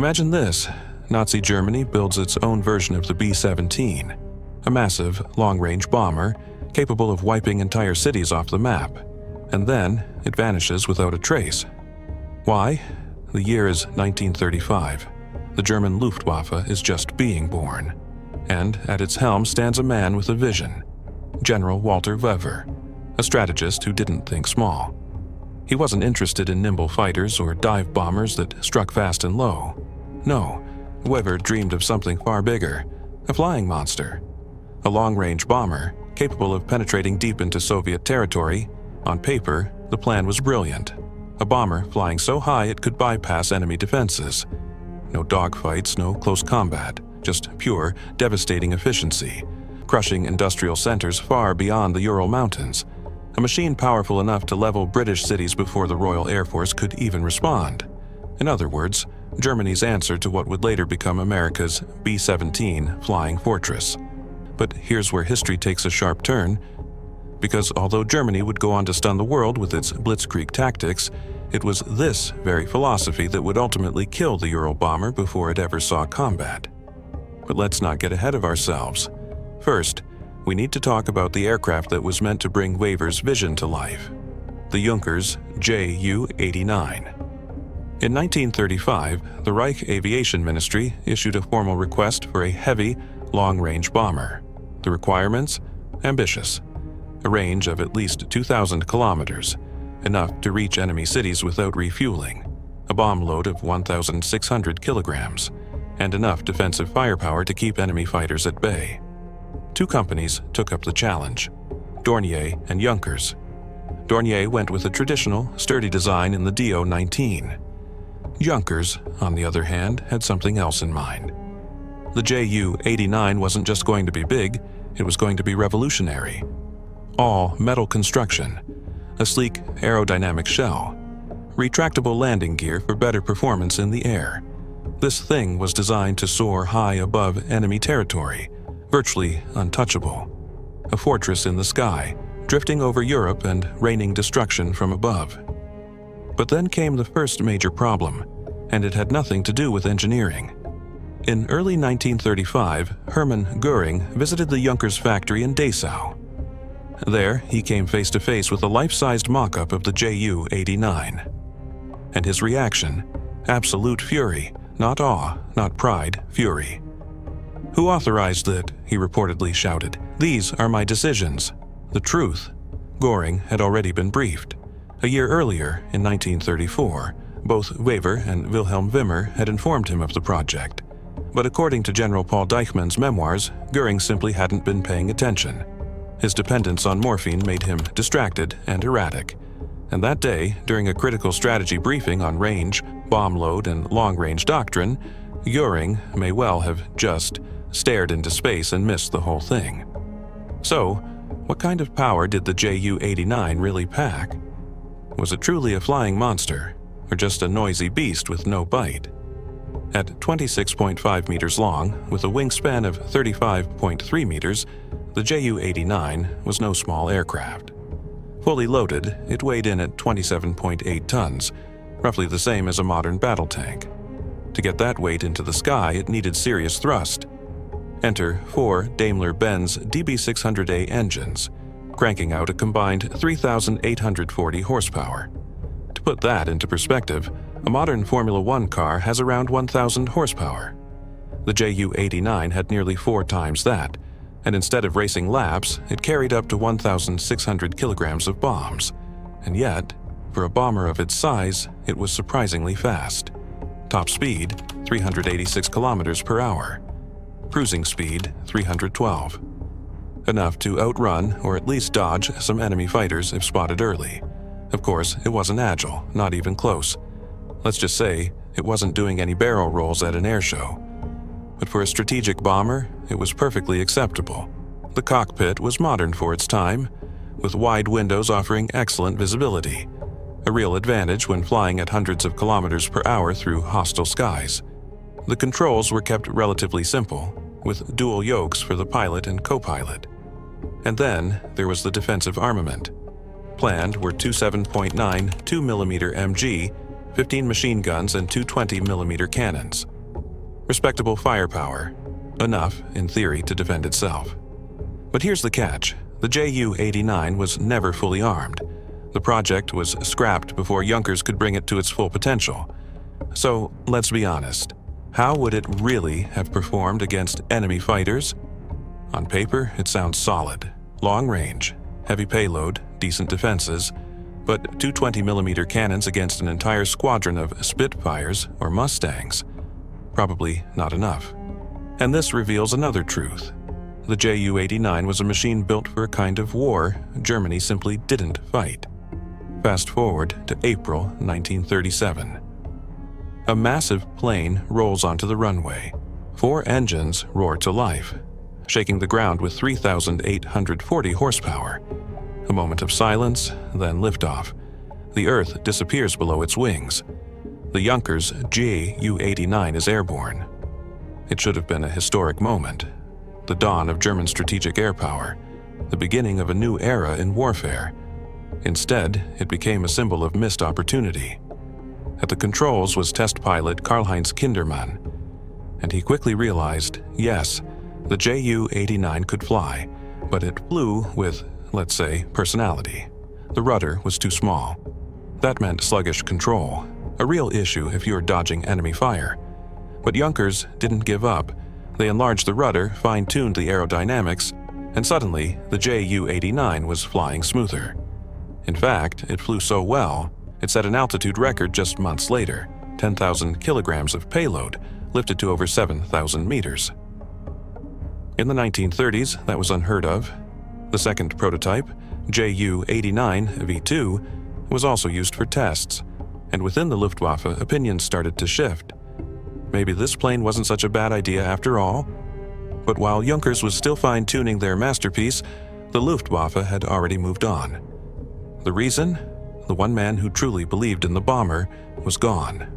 Imagine this. Nazi Germany builds its own version of the B-17, a massive, long-range bomber capable of wiping entire cities off the map, and then it vanishes without a trace. Why? The year is 1935. The German Luftwaffe is just being born, and at its helm stands a man with a vision, General Walter Wever, a strategist who didn't think small. He wasn't interested in nimble fighters or dive bombers that struck fast and low. No, Wever dreamed of something far bigger, a flying monster, a long-range bomber capable of penetrating deep into Soviet territory. On paper, the plan was brilliant. A bomber flying so high it could bypass enemy defenses. No dogfights, no close combat, just pure, devastating efficiency, crushing industrial centers far beyond the Ural Mountains. A machine powerful enough to level British cities before the Royal Air Force could even respond. In other words, Germany's answer to what would later become America's B-17 flying fortress. But here's where history takes a sharp turn, because although Germany would go on to stun the world with its Blitzkrieg tactics, it was this very philosophy that would ultimately kill the Ural bomber before it ever saw combat. But let's not get ahead of ourselves. First, we need to talk about the aircraft that was meant to bring Wever's vision to life, the Junkers Ju-89. In 1935, the Reich Aviation Ministry issued a formal request for a heavy, long-range bomber. The requirements? Ambitious. A range of at least 2,000 kilometers, enough to reach enemy cities without refueling, a bomb load of 1,600 kilograms, and enough defensive firepower to keep enemy fighters at bay. Two companies took up the challenge, Dornier and Junkers. Dornier went with a traditional, sturdy design in the Do-19. Junkers, on the other hand, had something else in mind. The Ju-89 wasn't just going to be big, it was going to be revolutionary. All metal construction, a sleek aerodynamic shell, retractable landing gear for better performance in the air. This thing was designed to soar high above enemy territory, virtually untouchable. A fortress in the sky, drifting over Europe and raining destruction from above. But then came the first major problem, and it had nothing to do with engineering. In early 1935, Hermann Göring visited the Junkers factory in Dessau. There, he came face to face with a life-sized mock-up of the Ju-89. And his reaction? Absolute fury. Not awe, not pride, fury. "Who authorized that?" he reportedly shouted. "These are my decisions." The truth? Göring had already been briefed. A year earlier, in 1934, both Wever and Wilhelm Wimmer had informed him of the project. But according to General Paul Deichmann's memoirs, Göring simply hadn't been paying attention. His dependence on morphine made him distracted and erratic. And that day, during a critical strategy briefing on range, bomb load, and long-range doctrine, Göring may well have just stared into space and missed the whole thing. So, what kind of power did the Ju-89 really pack? Was it truly a flying monster, or just a noisy beast with no bite? At 26.5 meters long, with a wingspan of 35.3 meters, the Ju-89 was no small aircraft. Fully loaded, it weighed in at 27.8 tons, roughly the same as a modern battle tank. To get that weight into the sky, it needed serious thrust. Enter 4 Daimler-Benz DB600A engines, cranking out a combined 3,840 horsepower. To put that into perspective, a modern Formula One car has around 1,000 horsepower. The Ju-89 had nearly 4 times that, and instead of racing laps, it carried up to 1,600 kilograms of bombs. And yet, for a bomber of its size, it was surprisingly fast. Top speed, 386 kilometers per hour. Cruising speed, 312. Enough to outrun or at least dodge some enemy fighters if spotted early. Of course, it wasn't agile, not even close. Let's just say, it wasn't doing any barrel rolls at an air show. But for a strategic bomber, it was perfectly acceptable. The cockpit was modern for its time, with wide windows offering excellent visibility, a real advantage when flying at hundreds of kilometers per hour through hostile skies. The controls were kept relatively simple, with dual yokes for the pilot and co-pilot. And then there was the defensive armament. Planned were two 7.9 2mm MG, 15 machine guns, and two 20mm cannons. Respectable firepower, enough, in theory, to defend itself. But here's the catch. The Ju-89 was never fully armed. The project was scrapped before Junkers could bring it to its full potential. So, let's be honest. How would it really have performed against enemy fighters? On paper, it sounds solid. Long range, heavy payload, decent defenses, but 220mm cannons against an entire squadron of Spitfires or Mustangs? Probably not enough. And this reveals another truth. The Ju-89 was a machine built for a kind of war Germany simply didn't fight. Fast forward to April 1937. A massive plane rolls onto the runway. 4 engines roar to life, shaking the ground with 3,840 horsepower. A moment of silence, then liftoff. The Earth disappears below its wings. The Junkers Ju-89 is airborne. It should have been a historic moment. The dawn of German strategic air power. The beginning of a new era in warfare. Instead, it became a symbol of missed opportunity. At the controls was test pilot Karl-Heinz Kindermann, and he quickly realized, yes, the Ju-89 could fly, but it flew with, let's say, personality. The rudder was too small. That meant sluggish control, a real issue if you're dodging enemy fire. But Junkers didn't give up. They enlarged the rudder, fine-tuned the aerodynamics, and suddenly the Ju-89 was flying smoother. In fact, it flew so well, it set an altitude record just months later, 10,000 kilograms of payload, lifted to over 7,000 meters. In the 1930s, that was unheard of. The second prototype, Ju-89 V2, was also used for tests, and within the Luftwaffe, opinions started to shift. Maybe this plane wasn't such a bad idea after all. But while Junkers was still fine-tuning their masterpiece, the Luftwaffe had already moved on. The reason? The one man who truly believed in the bomber was gone.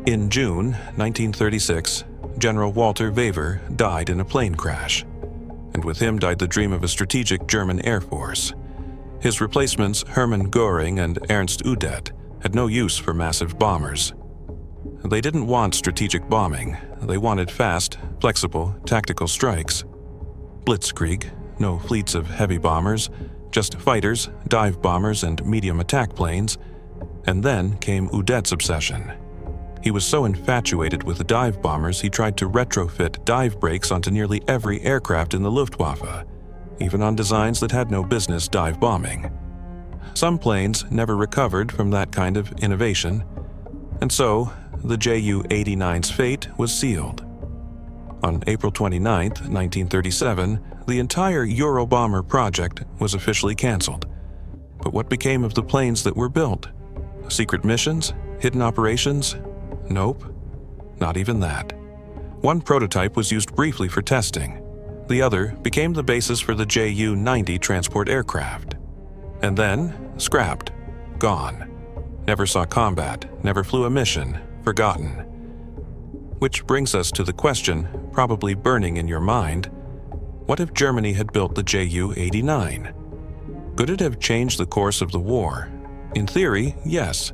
In June 1936, General Walter Wever died in a plane crash, and with him died the dream of a strategic German Air Force. His replacements, Hermann Göring and Ernst Udet, had no use for massive bombers. They didn't want strategic bombing. They wanted fast, flexible, tactical strikes. Blitzkrieg, no fleets of heavy bombers, just fighters, dive bombers, and medium attack planes. And then came Udet's obsession. He was so infatuated with the dive bombers he tried to retrofit dive brakes onto nearly every aircraft in the Luftwaffe, even on designs that had no business dive bombing. Some planes never recovered from that kind of innovation, and so the Ju-89's fate was sealed. On April 29, 1937, the entire Eurobomber project was officially canceled. But what became of the planes that were built? Secret missions? Hidden operations? Nope, not even that. One prototype was used briefly for testing. The other became the basis for the Ju-90 transport aircraft. And then, scrapped, gone. Never saw combat, never flew a mission, forgotten. Which brings us to the question, probably burning in your mind, what if Germany had built the Ju-89? Could it have changed the course of the war? In theory, yes.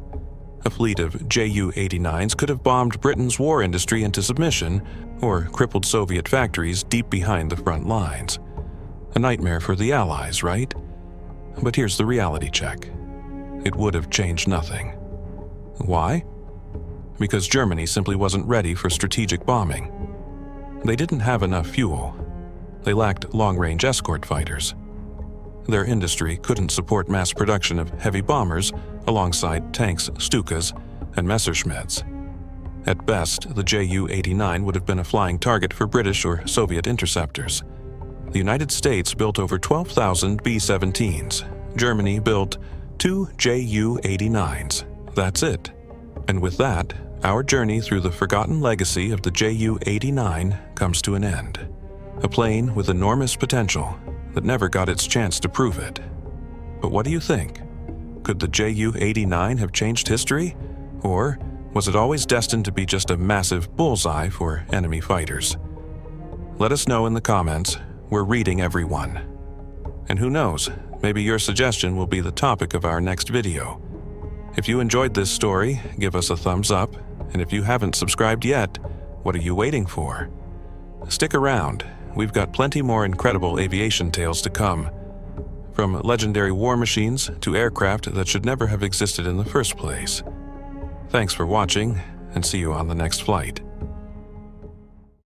A fleet of Ju-89s could have bombed Britain's war industry into submission or crippled Soviet factories deep behind the front lines. A nightmare for the Allies, right? But here's the reality check. It would have changed nothing. Why? Because Germany simply wasn't ready for strategic bombing. They didn't have enough fuel. They lacked long-range escort fighters. Their industry couldn't support mass production of heavy bombers alongside tanks, Stukas, and Messerschmitts. At best, the Ju-89 would have been a flying target for British or Soviet interceptors. The United States built over 12,000 B-17s. Germany built 2 Ju-89s. That's it. And with that, our journey through the forgotten legacy of the Ju-89 comes to an end. A plane with enormous potential that never got its chance to prove it. But what do you think? Could the Ju-89 have changed history? Or was it always destined to be just a massive bullseye for enemy fighters? Let us know in the comments. We're reading every one. And who knows, maybe your suggestion will be the topic of our next video. If you enjoyed this story, give us a thumbs up, and if you haven't subscribed yet, What are you waiting for? Stick around, we've got plenty more incredible aviation tales to come. From legendary war machines to aircraft that should never have existed in the first place. Thanks for watching, and see you on the next flight.